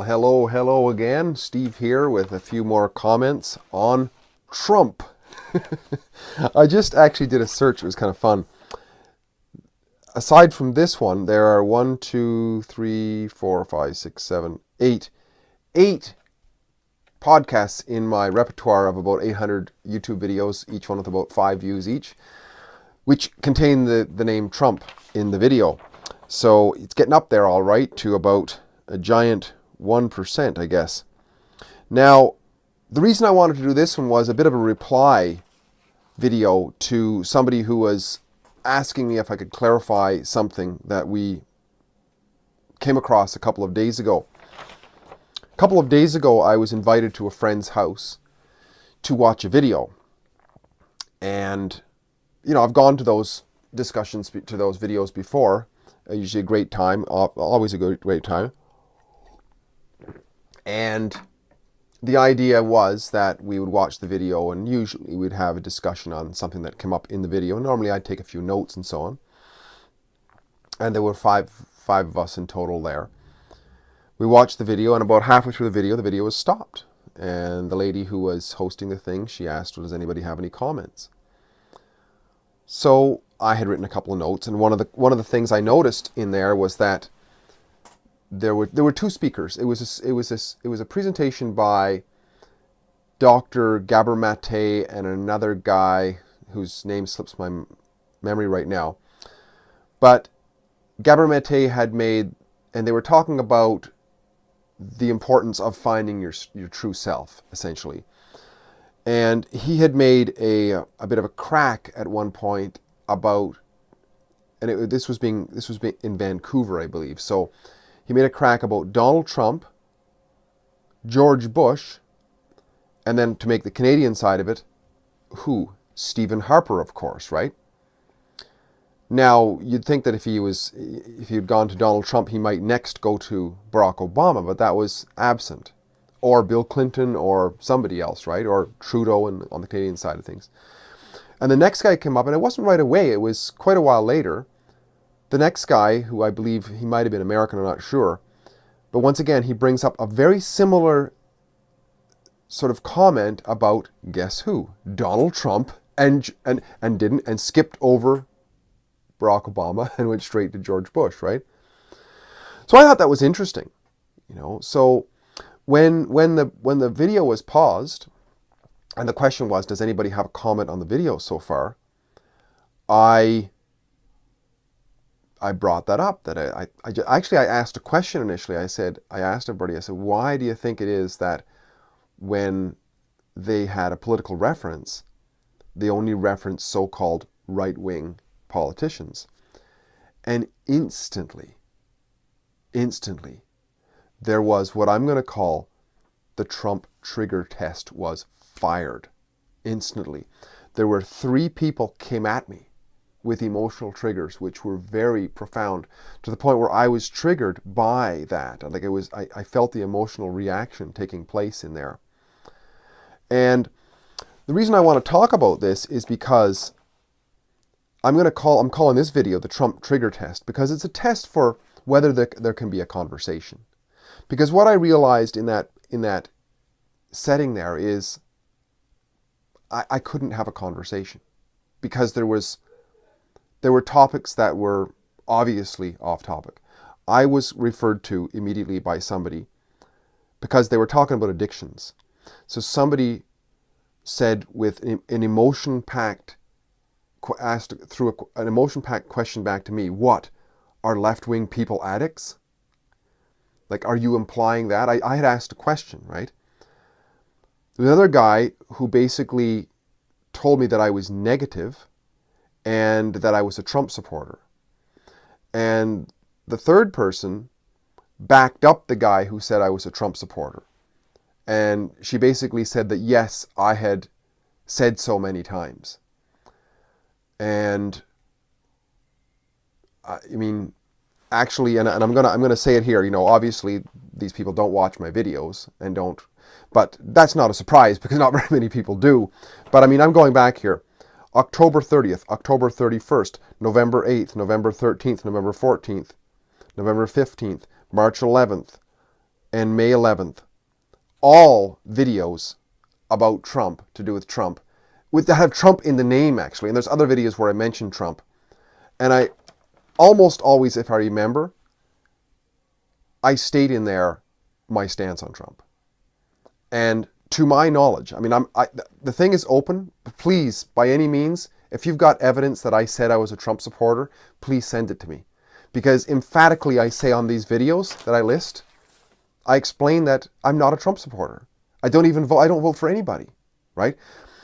Hello again. Steve here with a few more comments on Trump. I just actually did a search. It was kind of fun. Aside from this one, there are 1, 2, 3, 4, 5, 6, 7, 8 podcasts in my repertoire of about 800 YouTube videos, each one with about 5 views each, which contain the name Trump in the video. So it's getting up there all right to about a giant 1%, I guess. Now, the reason I wanted to do this one was a bit of a reply video to somebody who was asking me if I could clarify something that we came across a couple of days ago. A couple of days ago, I was invited to a friend's house to watch a video. And, I've gone to those discussions, to those videos before. Usually a great time, always a great time. And the idea was that we would watch the video and usually we'd have a discussion on something that came up in the video. Normally I'd take a few notes and so on. And there were five of us in total there. We watched the video, and about halfway through the video was stopped. And the lady who was hosting the thing, she asked, does anybody have any comments? So I had written a couple of notes, and one of the things I noticed in there was that there were two speakers. It was a presentation by Dr. Gabor Mate and another guy whose name slips my memory right now. But Gabor Mate had made, and they were talking about the importance of finding your true self, essentially. And he had made a bit of a crack at one point about, and this was being in Vancouver, I believe. So he made a crack about Donald Trump, George Bush, and then to make the Canadian side of it, who? Stephen Harper, of course, right? Now, you'd think that if he had gone to Donald Trump, he might next go to Barack Obama, but that was absent. Or Bill Clinton, or somebody else, right? Or Trudeau on the Canadian side of things. And the next guy came up, and it wasn't right away, it was quite a while later. The next guy, who I believe he might have been American, I'm not sure, but once again, he brings up a very similar sort of comment about, guess who? Donald Trump, and skipped over Barack Obama and went straight to George Bush, right? So I thought that was interesting, So when the video was paused, and the question was, does anybody have a comment on the video so far? I brought that up, that I asked a question initially. I asked everybody, why do you think it is that when they had a political reference, they only referenced so-called right-wing politicians? And instantly, there was what I'm going to call the Trump trigger test was fired. Instantly. There were 3 people came at me with emotional triggers, which were very profound, to the point where I was triggered by that. I felt the emotional reaction taking place in there. And the reason I want to talk about this is because I'm calling this video the Trump trigger test, because it's a test for whether there can be a conversation. Because what I realized in that setting there is I couldn't have a conversation, because there were topics that were obviously off topic. I was referred to immediately by somebody because they were talking about addictions. So somebody said with an emotion-packed, asked through an emotion-packed question back to me, what, are left-wing people addicts? Like, are you implying that? I had asked a question, right? The other guy who basically told me that I was negative and that I was a Trump supporter. And the third person backed up the guy who said I was a Trump supporter. And she basically said that, yes, I had said so many times. And actually, and I'm gonna say it here, obviously these people don't watch my videos and don't, but that's not a surprise because not very many people do. But I'm going back here. October 30th, October 31st, November 8th, November 13th, November 14th, November 15th, March 11th, and May 11th, all videos about Trump, to do with Trump, that have Trump in the name actually, and there's other videos where I mention Trump, and I almost always, if I remember, I state in there my stance on Trump. And to my knowledge, I mean, the thing is open. Please, by any means, if you've got evidence that I said I was a Trump supporter, please send it to me. Because emphatically I say on these videos that I list, I explain that I'm not a Trump supporter. I don't vote for anybody, right?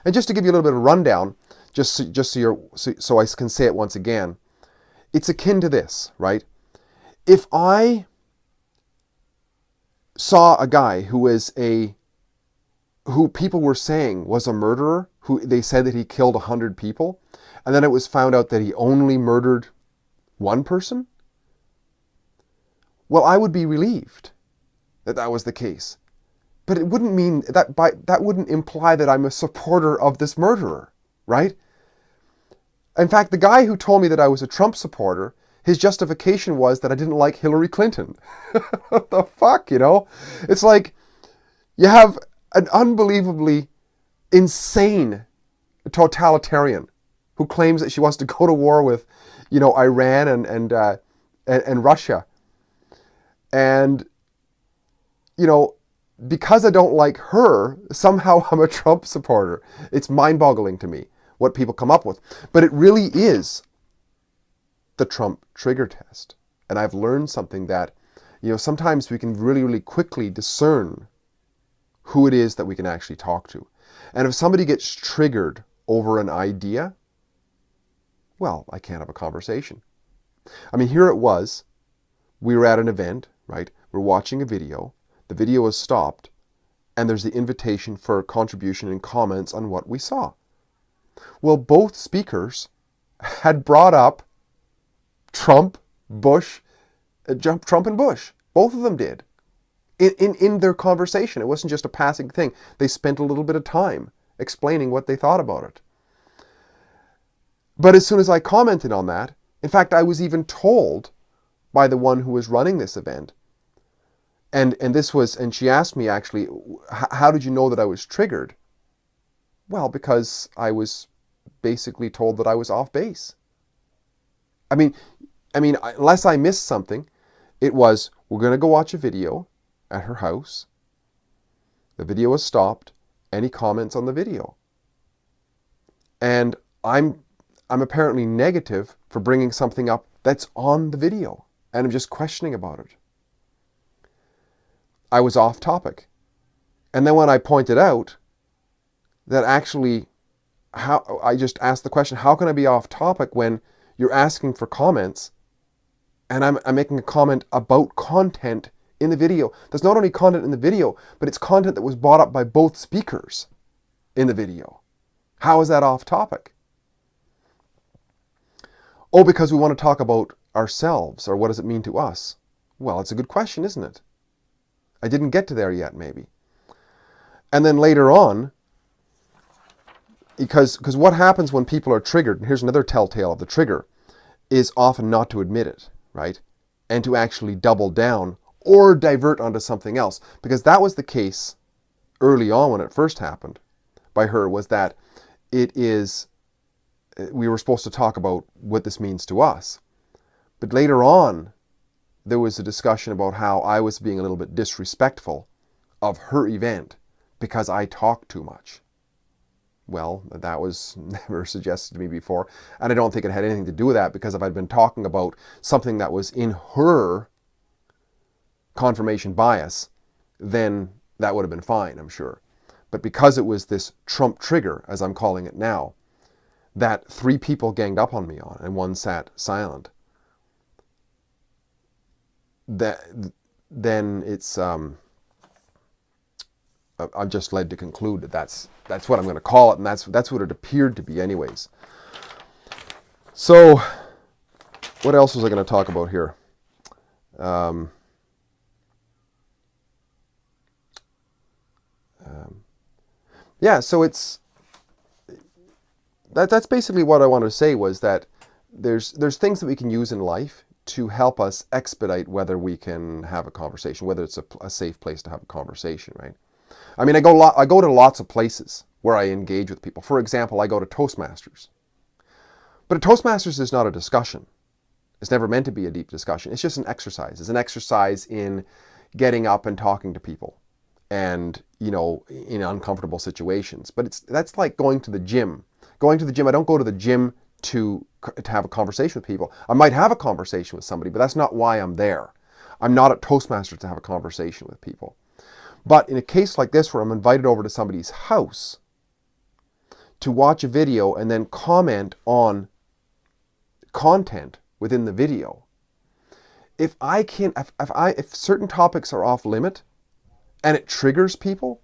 And just to give you a little bit of a rundown, just so I can say it once again, it's akin to this, right? If I saw a guy who people were saying was a murderer, who they said that he killed 100 people, and then it was found out that he only murdered one person, well, I would be relieved that that was the case. But it wouldn't mean that wouldn't imply that I'm a supporter of this murderer, right? In fact, the guy who told me that I was a Trump supporter, his justification was that I didn't like Hillary Clinton. What the fuck, you know? It's like you have an unbelievably insane totalitarian who claims that she wants to go to war with, you know, Iran and Russia. And, you know, because I don't like her, somehow I'm a Trump supporter. It's mind-boggling to me what people come up with. But it really is the Trump trigger test. And I've learned something that, you know, sometimes we can really, really quickly discern who it is that we can actually talk to. And if somebody gets triggered over an idea, well, I can't have a conversation. I mean, here it was. We were at an event, right? We're watching a video. The video is stopped. And there's the invitation for contribution and comments on what we saw. Well, both speakers had brought up Trump, Bush, Trump and Bush. Both of them did. In their conversation. It wasn't just a passing thing. They spent a little bit of time explaining what they thought about it. But as soon as I commented on that, in fact, I was even told by the one who was running this event, and she asked me actually, how did you know that I was triggered? Well, because I was basically told that I was off base. I mean, unless I missed something, it was, we're going to go watch a video at her house. The video was stopped. Any comments on the video? And I'm apparently negative for bringing something up that's on the video, and I'm just questioning about it. I was off topic. And then when I pointed out that actually, I just asked the question, how can I be off topic when you're asking for comments and I'm making a comment about content in the video? There's not only content in the video, but it's content that was brought up by both speakers in the video. How is that off topic? Oh, because we want to talk about ourselves, or what does it mean to us? Well, it's a good question, isn't it? I didn't get to there yet, maybe. And then later on, because what happens when people are triggered, and here's another telltale of the trigger, is often not to admit it, right? And to actually double down or divert onto something else. Because that was the case early on when it first happened by her, was that we were supposed to talk about what this means to us. But later on, there was a discussion about how I was being a little bit disrespectful of her event because I talked too much. Well, that was never suggested to me before, and I don't think it had anything to do with that, because if I'd been talking about something that was in her confirmation bias, then that would have been fine, I'm sure. But because it was this Trump trigger, as I'm calling it now, that 3 people ganged up on me on, and 1 sat silent, then it's I'm just led to conclude that that's what I'm going to call it, and that's what it appeared to be anyways. So what else was I going to talk about here? Yeah, so that's basically what I wanted to say, was that there's things that we can use in life to help us expedite whether we can have a conversation, whether it's a safe place to have a conversation, right? I mean, I go to lots of places where I engage with people. For example, I go to Toastmasters. But a Toastmasters is not a discussion. It's never meant to be a deep discussion. It's just an exercise. It's an exercise in getting up and talking to people, and, you know, in uncomfortable situations. But that's like going to the gym. Going to the gym, I don't go to the gym to have a conversation with people. I might have a conversation with somebody, but that's not why I'm there. I'm not at Toastmasters to have a conversation with people. But in a case like this where I'm invited over to somebody's house to watch a video and then comment on content within the video, if certain topics are off limit and it triggers people,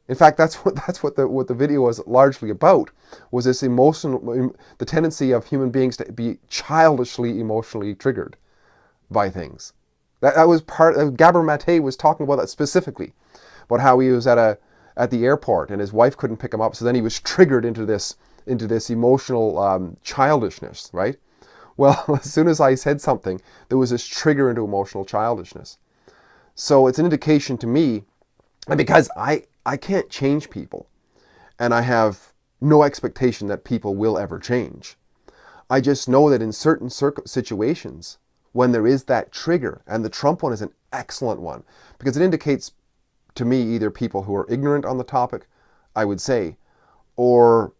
in fact, that's what the video was largely about, was this the tendency of human beings to be childishly emotionally triggered by things. That was Gabor Mate was talking about that specifically, about how he was at the airport and his wife couldn't pick him up, so then he was triggered into this emotional childishness, right? Well, as soon as I said something, there was this trigger into emotional childishness. So it's an indication to me, and because I can't change people, and I have no expectation that people will ever change. I just know that in certain situations, when there is that trigger, and the Trump one is an excellent one, because it indicates to me either people who are ignorant on the topic, I would say, or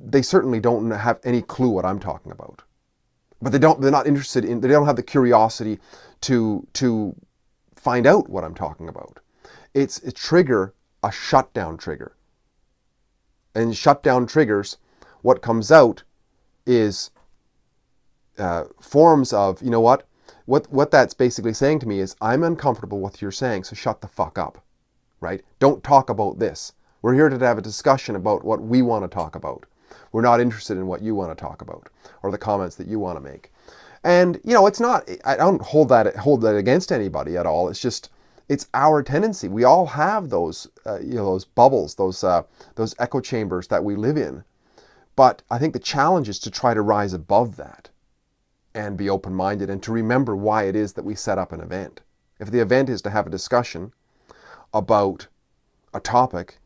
they certainly don't have any clue what I'm talking about. But they're not interested in, they don't have the curiosity to find out what I'm talking about. It's a trigger, a shutdown trigger. And shutdown triggers, what comes out is forms of, you know what that's basically saying to me is, I'm uncomfortable with what you're saying, so shut the fuck up, right? Don't talk about this. We're here to have a discussion about what we want to talk about. We're not interested in what you want to talk about or the comments that you want to make. And, you know, it's not, I don't hold that against anybody at all. It's just, it's our tendency. We all have those, those bubbles, those echo chambers that we live in. But I think the challenge is to try to rise above that and be open-minded and to remember why it is that we set up an event. If the event is to have a discussion about a topic,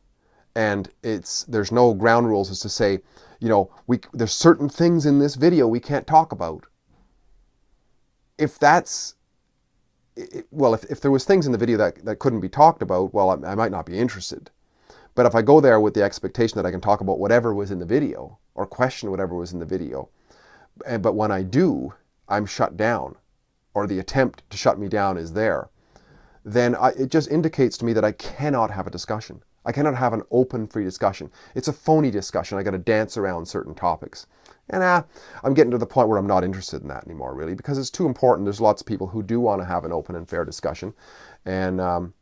and there's no ground rules as to say, you know, there's certain things in this video we can't talk about. If that's, well, if there was things in the video that couldn't be talked about, well, I might not be interested. But if I go there with the expectation that I can talk about whatever was in the video or question whatever was in the video, but when I do, I'm shut down, or the attempt to shut me down is there, then it just indicates to me that I cannot have a discussion. I cannot have an open, free discussion. It's a phony discussion. I got to dance around certain topics. And I'm getting to the point where I'm not interested in that anymore, really, because it's too important. There's lots of people who do want to have an open and fair discussion. And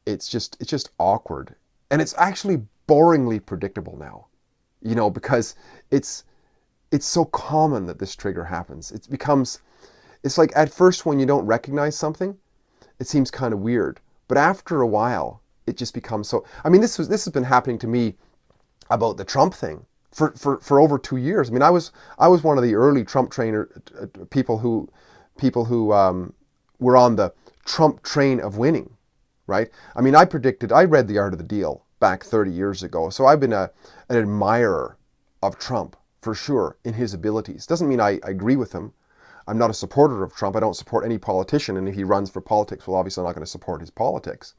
it's just awkward. And it's actually boringly predictable now, you know, because it's so common that this trigger happens. It's like at first when you don't recognize something, it seems kind of weird. But after a while, it just becomes so. I mean, this has been happening to me about the Trump thing for over 2 years. I mean, I was one of the early Trump people who were on the Trump train of winning, right? I mean, I read The Art of the Deal back 30 years ago, so I've been an admirer of Trump for sure in his abilities. Doesn't mean I agree with him. I'm not a supporter of Trump. I don't support any politician, and if he runs for politics, well, obviously I'm not going to support his politics.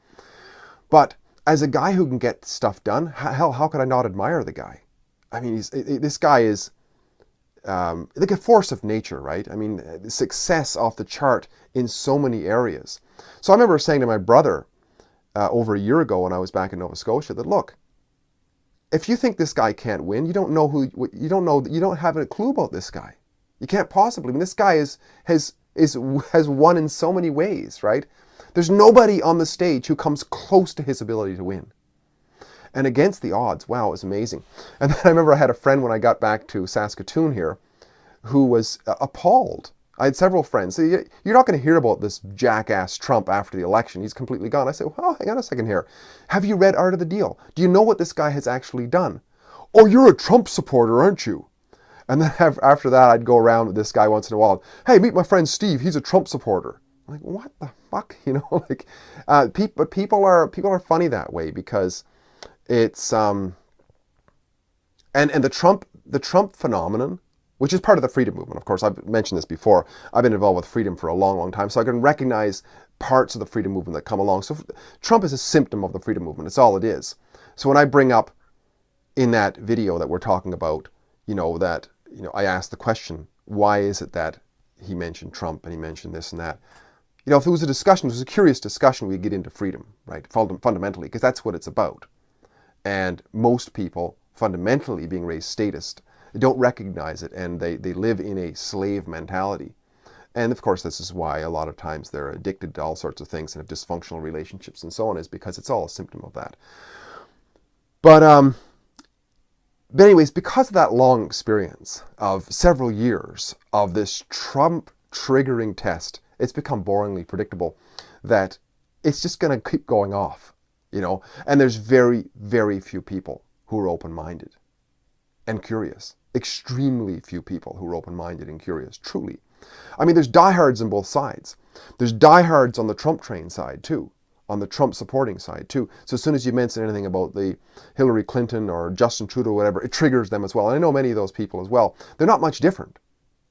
But as a guy who can get stuff done, how could I not admire the guy? I mean, this guy is like a force of nature, right? I mean, success off the chart in so many areas. So I remember saying to my brother over a year ago when I was back in Nova Scotia that, look, if you think this guy can't win, you don't have a clue about this guy. You can't possibly. I mean, this guy has won in so many ways, right? There's nobody on the stage who comes close to his ability to win. And against the odds, wow, it was amazing. And then I remember I had a friend when I got back to Saskatoon here who was appalled. I had several friends. So you're not going to hear about this jackass Trump after the election. He's completely gone. I said, well, hang on a second here. Have you read Art of the Deal? Do you know what this guy has actually done? Oh, you're a Trump supporter, aren't you? And then after that, I'd go around with this guy once in a while. Hey, meet my friend Steve. He's a Trump supporter. I'm like, what the fuck? You know, like, but people are funny that way because it's and the Trump phenomenon, which is part of the freedom movement. Of course, I've mentioned this before. I've been involved with freedom for a long, long time, so I can recognize parts of the freedom movement that come along. So Trump is a symptom of the freedom movement. It's all it is. So when I bring up in that video that we're talking about, that I asked the question, why is it that he mentioned Trump and he mentioned this and that? If it was a discussion, it was a curious discussion, we'd get into freedom, right? Fundamentally, because that's what it's about. And most people, fundamentally being raised statist, don't recognize it, and they live in a slave mentality. And of course, this is why a lot of times they're addicted to all sorts of things and have dysfunctional relationships and so on, is because it's all a symptom of that. But anyways, because of that long experience of several years of this Trump triggering test, it's become boringly predictable that it's just going to keep going off, and there's very, very few people who are open-minded and curious. Extremely few people who are open-minded and curious, truly. I mean, there's diehards on both sides. There's diehards on the Trump train side too, on the Trump supporting side too. So as soon as you mention anything about the Hillary Clinton or Justin Trudeau or whatever, it triggers them as well. And I know many of those people as well. They're not much different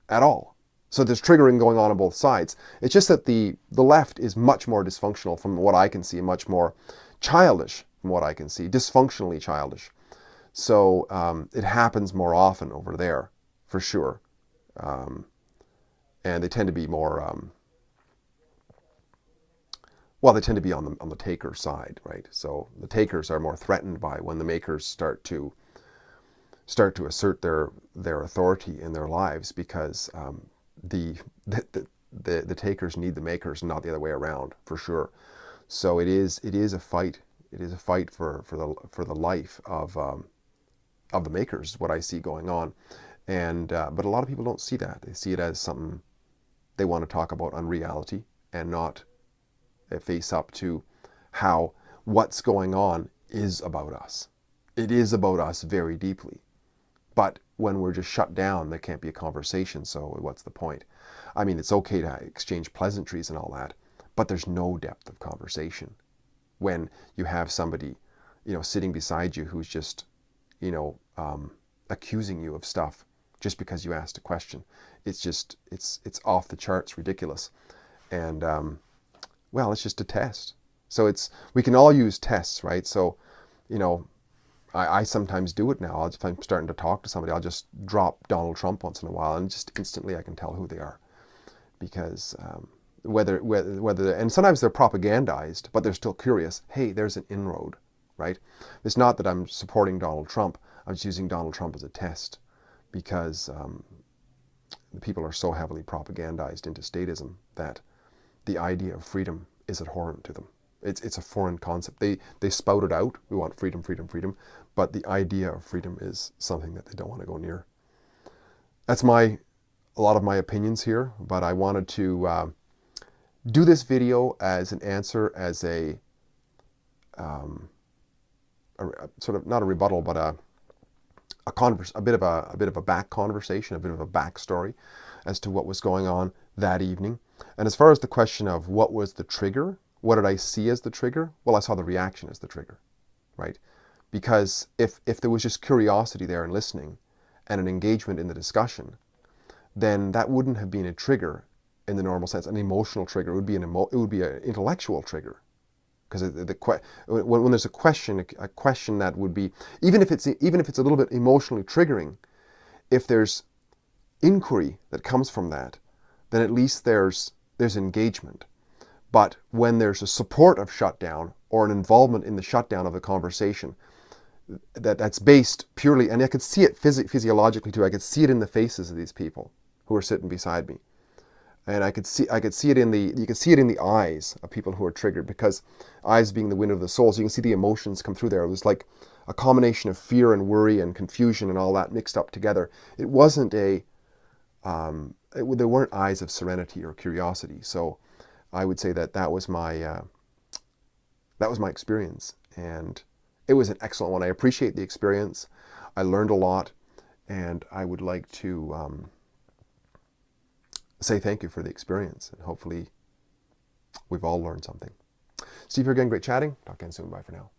at all. So there's triggering going on both sides. It's just that the left is much more dysfunctional from what I can see, much more childish from what I can see, dysfunctionally childish. So it happens more often over there, for sure. And they tend to be more, they tend to be on the taker side, right? So the takers are more threatened by when the makers start to assert their authority in their lives, because the takers need the makers, and not the other way around, for sure. So it is a fight. It is a fight for the life of the makers, what I see going on. And but a lot of people don't see that. They see it as something they want to talk about unreality, and not face up to how what's going on is about us. It is about us very deeply. But when we're just shut down, there can't be a conversation, so what's the point? I mean, it's okay to exchange pleasantries and all that, but there's no depth of conversation when you have somebody, sitting beside you who's just, accusing you of stuff just because you asked a question. It's just, it's off the charts ridiculous. And, it's just a test. So we can all use tests, right? So, I sometimes do it now. If I'm starting to talk to somebody, I'll just drop Donald Trump once in a while, and just instantly I can tell who they are. Because whether and sometimes they're propagandized, but they're still curious. Hey, there's an inroad, right? It's not that I'm supporting Donald Trump. I'm just using Donald Trump as a test, because the people are so heavily propagandized into statism that the idea of freedom is abhorrent to them. It's a foreign concept. They spout it out. We want freedom, freedom, freedom. But the idea of freedom is something that they don't want to go near. That's a lot of my opinions here, but I wanted to do this video as an answer, as a sort of, not a rebuttal, but a bit of a back conversation, a bit of a backstory as to what was going on that evening. And as far as the question of what was the trigger, what did I see as the trigger? Well, I saw the reaction as the trigger, right? Because if there was just curiosity there and listening and an engagement in the discussion, then that wouldn't have been a trigger in the normal sense, an emotional trigger. It would be an intellectual trigger. Because when there's a question that would be, even if it's a little bit emotionally triggering, if there's inquiry that comes from that, then at least there's engagement. But when there's a support of shutdown, or an involvement in the shutdown of the conversation, that's based purely, and I could see it physiologically too. I could see it in the faces of these people who are sitting beside me, and you could see it in the eyes of people who are triggered, because eyes being the window of the soul, so you can see the emotions come through there. It was like a combination of fear and worry and confusion and all that mixed up together. It wasn't there weren't eyes of serenity or curiosity. So I would say that was my experience, and it was an excellent one. I appreciate the experience. I learned a lot, And I would like to say thank you for the experience, and hopefully we've all learned something. Steve here again, great chatting. Talk again soon. Bye for now.